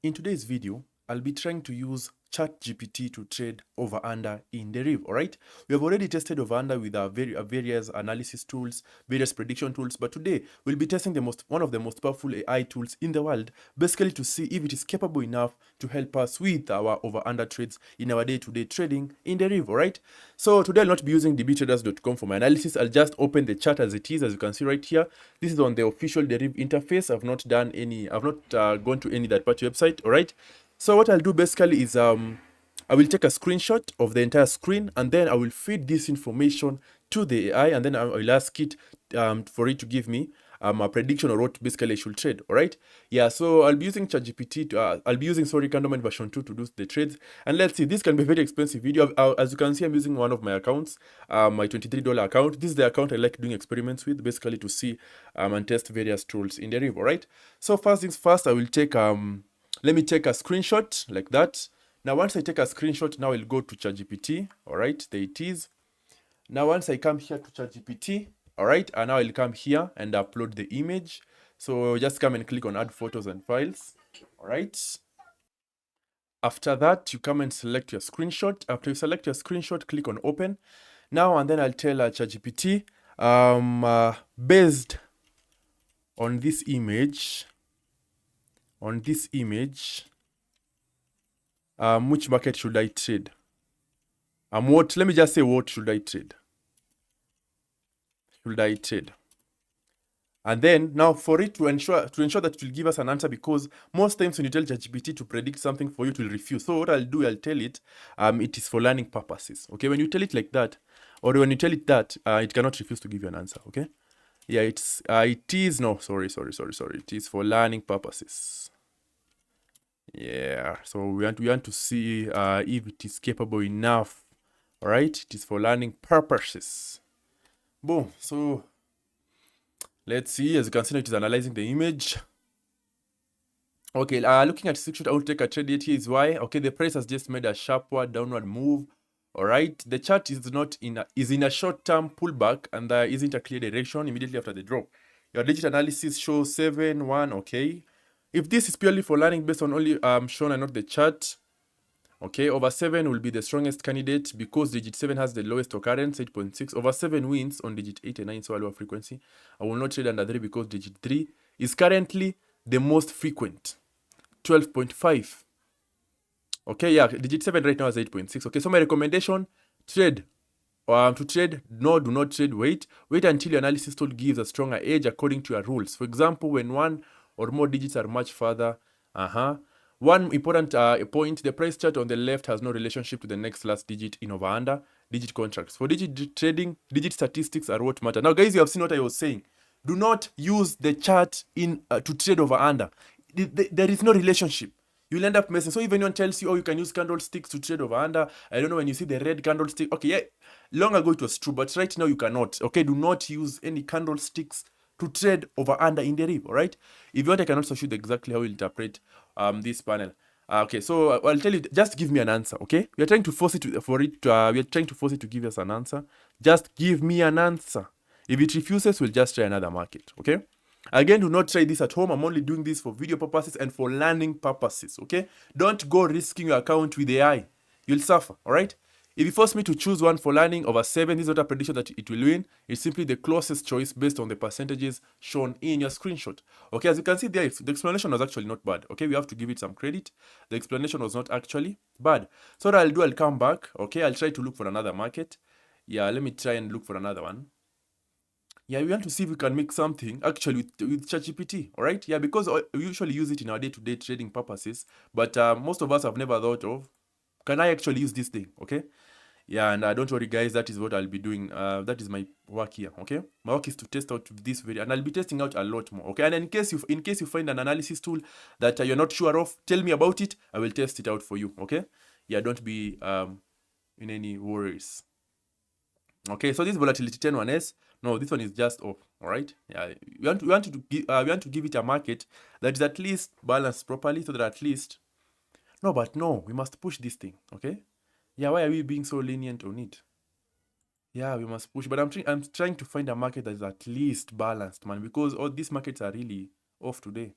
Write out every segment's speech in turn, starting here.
In today's video, I'll be trying to use ChatGPT to trade over under in Deriv. All right, we have already tested over under with our various analysis tools, various prediction tools, but today we'll be testing one of the most powerful AI tools in the world, basically to see if it is capable enough to help us with our over under trades in our day-to-day trading in Deriv. All right, so today I'll not be using dbtraders.com for my analysis. I'll just open the chart as it is, as you can see right here. This is on the official Deriv interface. I've not gone to any third-party website. All right, so what I'll do basically is I will take a screenshot of the entire screen, and then I will feed this information to the AI, and then I will ask it for it to give me a prediction or what basically I should trade. All right, yeah, so I'll be using ChatGPT I'll be using Candleman version 2 to do the trades. And let's see, this can be a very expensive video. As you can see, I'm using one of my accounts, my $23 account. This is the account I like doing experiments with, basically to see and test various tools in Deriv. All right, so first things first, I will take let me take a screenshot like that. Now, once I take a screenshot, now I'll go to ChatGPT. All right, there it is. Now, once I come here to ChatGPT, all right, and now I'll come here and upload the image. So just come and click on add photos and files. All right. After that, you come and select your screenshot. After you select your screenshot, click on open. Now, and then I'll tell ChatGPT, based on this image, which market should I trade? Let me just say, what should I trade? And then now for it to ensure that it will give us an answer, because most times when you tell ChatGPT to predict something for you, it will refuse. So what I'll do, I'll tell it it is for learning purposes. Okay, when you tell it like that, or when you tell it that, it cannot refuse to give you an answer. Okay, yeah, it is it is for learning purposes. Yeah, so we want to see if it is capable enough. All right, it is for learning purposes. Boom. So let's see. As you can see, it is analyzing the image. Okay, looking at screenshot, I will take a trade yet. Here is why. Okay, the price has just made a sharpward downward move. All right, the chart is in a short-term pullback, and there isn't a clear direction immediately after the drop. Your digit analysis shows 7-1. Okay, if this is purely for learning based on only shown and not the chart, okay, over 7 will be the strongest candidate because digit 7 has the lowest occurrence, 8.6. Over 7 wins on digit 8 and 9, so a lower frequency. I will not trade under 3 because digit 3 is currently the most frequent, 12.5. Okay, yeah, digit 7 right now is 8.6. Okay, so my recommendation, trade. To trade, no, do not trade. Wait until your analysis tool gives a stronger edge according to your rules. For example, when one or more digits are much further. One important point, the price chart on the left has no relationship to the next last digit in over under digit contracts. For digit trading, digit statistics are what matter. Now, guys, you have seen what I was saying. Do not use the chart to trade over under. There is no relationship. You'll end up messing. So if anyone tells you, oh, you can use candlesticks to trade over under, I don't know, when you see the red candlestick, okay, yeah, long ago it was true, but right now you cannot. Okay, do not use any candlesticks to trade over under in Deriv. All right, if you want, I can also show you exactly how you interpret this panel. Okay, so I'll tell you, just give me an answer. Okay, we are trying to force it we are trying to force it to give us an answer. Just give me an answer. If it refuses, we'll just try another market. Okay, again, do not try this at home. I'm only doing this for video purposes and for learning purposes. Okay, don't go risking your account with AI. You'll suffer. All right. If you force me to choose one for learning over 7, this is not a prediction that it will win. It's simply the closest choice based on the percentages shown in your screenshot. Okay, as you can see there, the explanation was actually not bad. Okay, we have to give it some credit. The explanation was not actually bad. So what I'll do, I'll come back. Okay, I'll try to look for another market. Yeah, let me try and look for another one. Yeah, we want to see if we can make something actually with ChatGPT, all right? Yeah, because we usually use it in our day-to-day trading purposes, but most of us have never thought of, can I actually use this thing, okay? Yeah, and don't worry, guys, that is what I'll be doing. That is my work here, okay? My work is to test out this video, and I'll be testing out a lot more, okay? And in case you find an analysis tool that you're not sure of, tell me about it. I will test it out for you, okay? Yeah, don't be in any worries. Okay, so this volatility 10-1S, no, this one is just off. All right, yeah, we want to give it a market that is at least balanced properly, so that at least we must push this thing. Okay, yeah, why are we being so lenient on it? Yeah, we must push, but I'm trying to find a market that is at least balanced, man, because all these markets are really off today.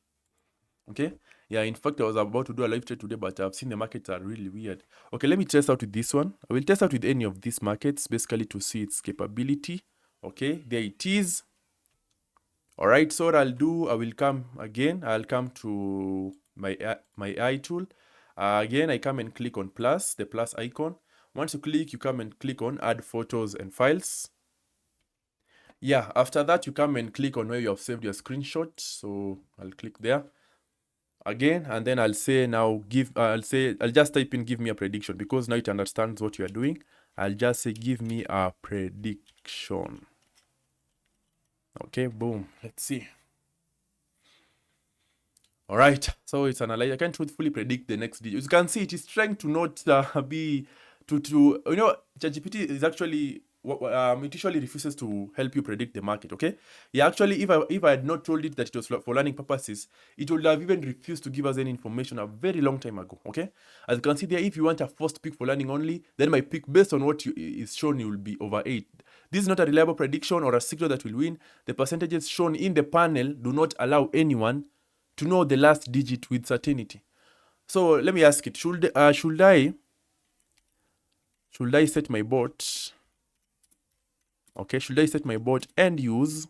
Okay. Yeah, in fact, I was about to do a live trade today, but I've seen the markets are really weird. Okay, let me test out with this one. I will test out with any of these markets, basically to see its capability. Okay, there it is. All right, so what I'll do, I will come again. I'll come to my eye tool. Again, I come and click on plus, the plus icon. Once you click, you come and click on add photos and files. Yeah, after that, you come and click on where you have saved your screenshot. So I'll click there again, and then I'll say now I'll just type in give me a prediction, because now it understands what you are doing. I'll just say give me a prediction. Okay, boom. Let's see. All right, so it's analyzed. I can't truthfully predict the next digit. As you can see, it is trying to not be to you know, ChatGPT is actually it usually refuses to help you predict the market. Okay, yeah, actually, if I had not told it that it was for learning purposes, it would have even refused to give us any information a very long time ago. Okay, as you can see there, if you want a first pick for learning only, then my pick based on what is shown, you will be over 8. This is not a reliable prediction or a signal that will win. The percentages shown in the panel do not allow anyone to know the last digit with certainty. So let me ask it, should I set my bot? Okay, should I set my bot and use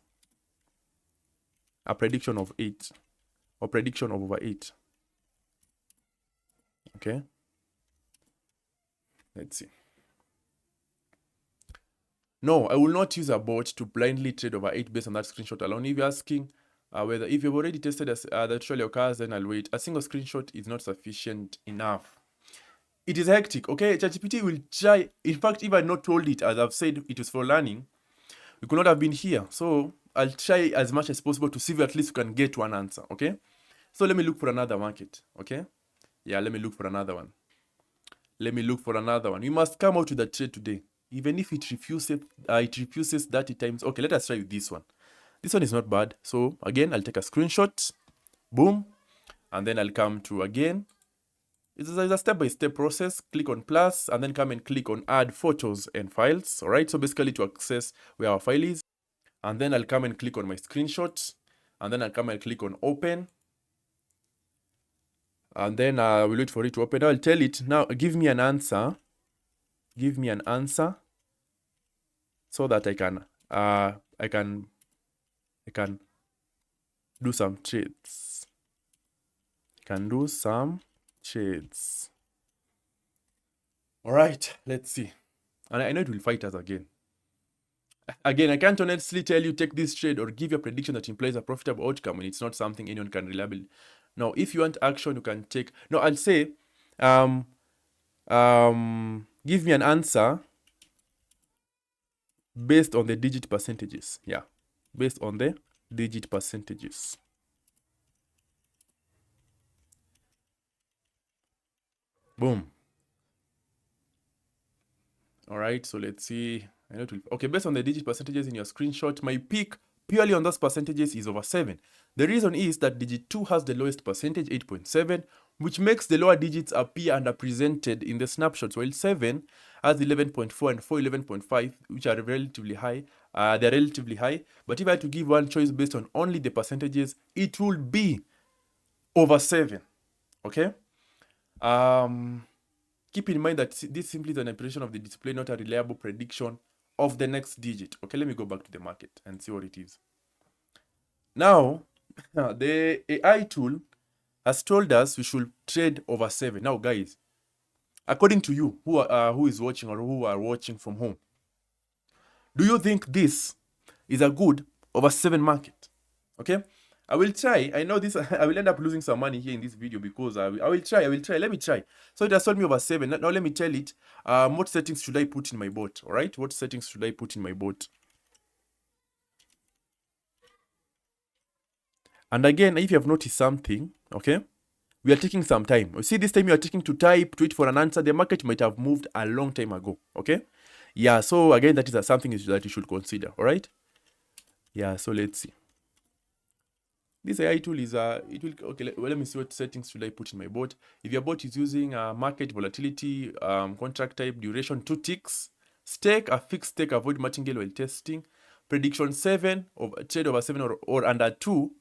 a prediction of 8 or prediction of over 8? Okay, let's see. No, I will not use a bot to blindly trade over 8 based on that screenshot alone. If you're asking whether if you've already tested the tutorial occurs, then I'll wait. A single screenshot is not sufficient enough. It is hectic. Okay, ChatGPT will try. In fact, if I had not told it, as I've said, it was for learning, we could not have been here. So I'll try as much as possible to see if at least we can get one answer. Okay, so let me look for another market. Okay, yeah, let me look for another one. We must come out with a trade today, even if it refuses 30 times. Okay, let us try with this one. This one is not bad. So again, I'll take a screenshot, boom, and then I'll come to again. It's a step-by-step process. Click on plus and then come and click on add photos and files. All right, so basically to access where our file is, and then I'll come and click on my screenshot, and then I'll come and click on open, and then we'll wait for it to open. I'll tell it now, give me an answer, so that I can do some trades. All right, let's see. And I know it will fight us again. Again, I can't honestly tell you take this trade or give you a prediction that implies a profitable outcome when it's not something anyone can reliably. Now, if you want action, you can take. No, I'll say, give me an answer based on the digit percentages. Yeah, based on the digit percentages. Boom. All right, so let's see. I know it will, okay, based on the digit percentages in your screenshot, my pick purely on those percentages is over 7. The reason is that digit 2 has the lowest percentage, 8.7, which makes the lower digits appear underrepresented in the snapshots, while 7 has 11.4 and 4 11.5, which are relatively high. They're relatively high, but if I had to give one choice based on only the percentages, it would be over 7. Okay? Keep in mind that this simply is an operation of the display, not a reliable prediction of the next digit. Okay, let me go back to the market and see what it is. Now, the AI tool has told us we should trade over 7. Now, guys, according to you, who is watching or who are watching from home, do you think this is a good over 7 market? Okay, I will try. I know this. I will end up losing some money here in this video because I will try. Let me try. So it has told me over 7. Now let me tell it. What settings should I put in my bot? All right. What settings should I put in my bot? And again, if you have noticed something, okay, we are taking some time. You see, this time you are taking to type, to wait for an answer. The market might have moved a long time ago. Okay. Yeah. So again, that is something that you should consider. All right. Yeah. So let's see. This AI tool is okay. Let me see what settings should I put in my bot. If your bot is using market volatility, contract type, duration, 2 ticks, stake, a fixed stake, avoid martingale while testing, prediction 7 of trade over 7 or under 2,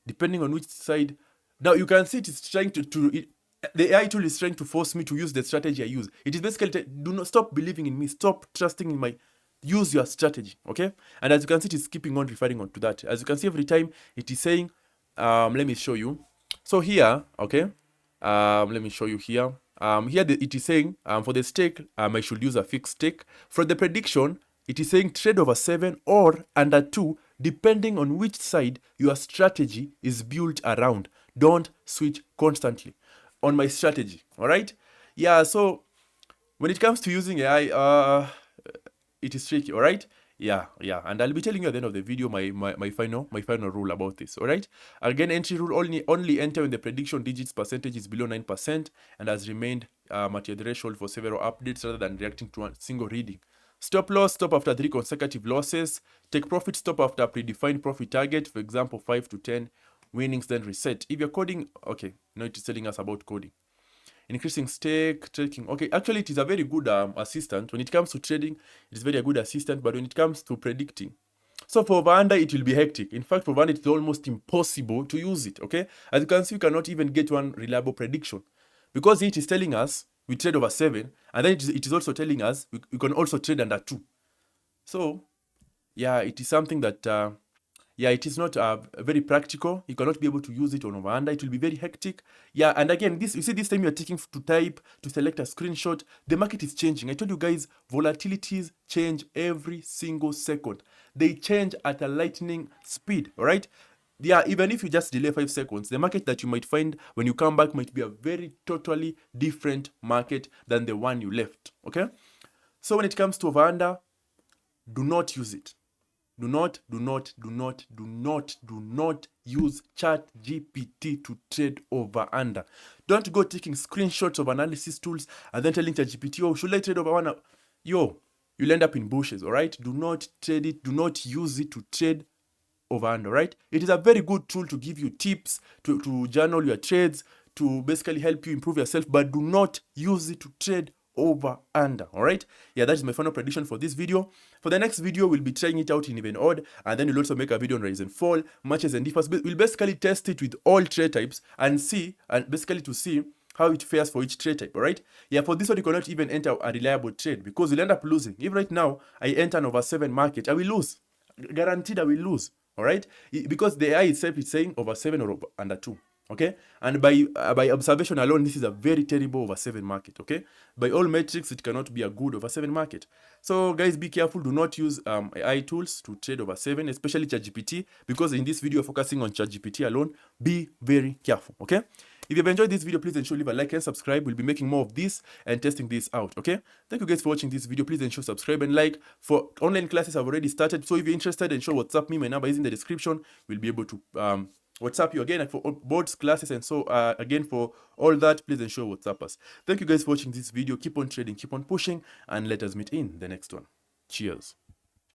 depending on which side Now you can see it is trying the AI tool is trying to force me to use the strategy I use. It is basically do not stop believing in me, stop trusting in my, use your strategy, okay? And as you can see, it is keeping on referring on to that. As you can see, every time it is saying, let me show you. So here, okay, let me show you here. Here it is saying for the stake, I should use a fixed stake. For the prediction, it is saying trade over 7 or under 2, depending on which side your strategy is built around. Don't switch constantly on my strategy. All right. Yeah. So when it comes to using AI, it is tricky. All right. Yeah, and I'll be telling you at the end of the video my final rule about this. All right. Again, entry rule: only enter when the prediction digits percentage is below 9% and has remained at your threshold for several updates rather than reacting to a single reading. Stop loss: stop after 3 consecutive losses. Take profit: stop after a predefined profit target, for example 5 to 10 winnings, then reset. If you're coding, okay, now it is telling us about coding. Increasing stake, trading. Okay, actually it is a very good assistant. When it comes to trading, it is very a good assistant, but when it comes to predicting, so for over-under, it will be hectic. In fact, for over-under, it's almost impossible to use it, okay? As you can see, you cannot even get one reliable prediction because it is telling us we trade over 7, and then it is also telling us we can also trade under 2. So, yeah, it is something that yeah, it is not very practical. You cannot be able to use it on over-under. It will be very hectic. Yeah, and again, this, you see, this time you're taking to type, to select a screenshot. The market is changing. I told you guys, volatilities change every single second. They change at a lightning speed, all right? Yeah, even if you just delay 5 seconds, the market that you might find when you come back might be a very totally different market than the one you left, okay? So when it comes to over-under, do not use it. Do not use ChatGPT to trade over under. Don't go taking screenshots of analysis tools and then telling ChatGPT, oh, should I trade over under? Yo, you'll end up in bushes, all right? Do not trade it. Do not use it to trade over under, right? It is a very good tool to give you tips, to journal your trades, to basically help you improve yourself, but do not use it to trade over under. All right, yeah, that is my final prediction for this video. For the next video, we'll be trying it out in even odd, and then we'll also make a video on rise and fall, matches and differs. We'll basically test it with all trade types and basically to see how it fares for each trade type. All right, yeah, for this one you cannot even enter a reliable trade because you'll end up losing. If right now I enter an over 7 market, I will lose, guaranteed I will lose. All right, because the AI itself is saying over 7 or over under 2. Okay, and by observation alone, this is a very terrible over 7 market. Okay, by all metrics, it cannot be a good over 7 market. So guys, be careful. Do not use AI tools to trade over 7, especially ChatGPT, because in this video focusing on ChatGPT alone. Be very careful. Okay, if you've enjoyed this video, please ensure leave a like and subscribe. We'll be making more of this and testing this out. Okay, thank you guys for watching this video. Please ensure subscribe and like. For online classes, I've already started, so if you're interested, ensure WhatsApp me. My number is in the description. We'll be able to WhatsApp you again for boards, classes, and so again for all that, please ensure WhatsApp us. Thank you guys for watching this video. Keep on trading, keep on pushing, and let us meet in the next one. Cheers.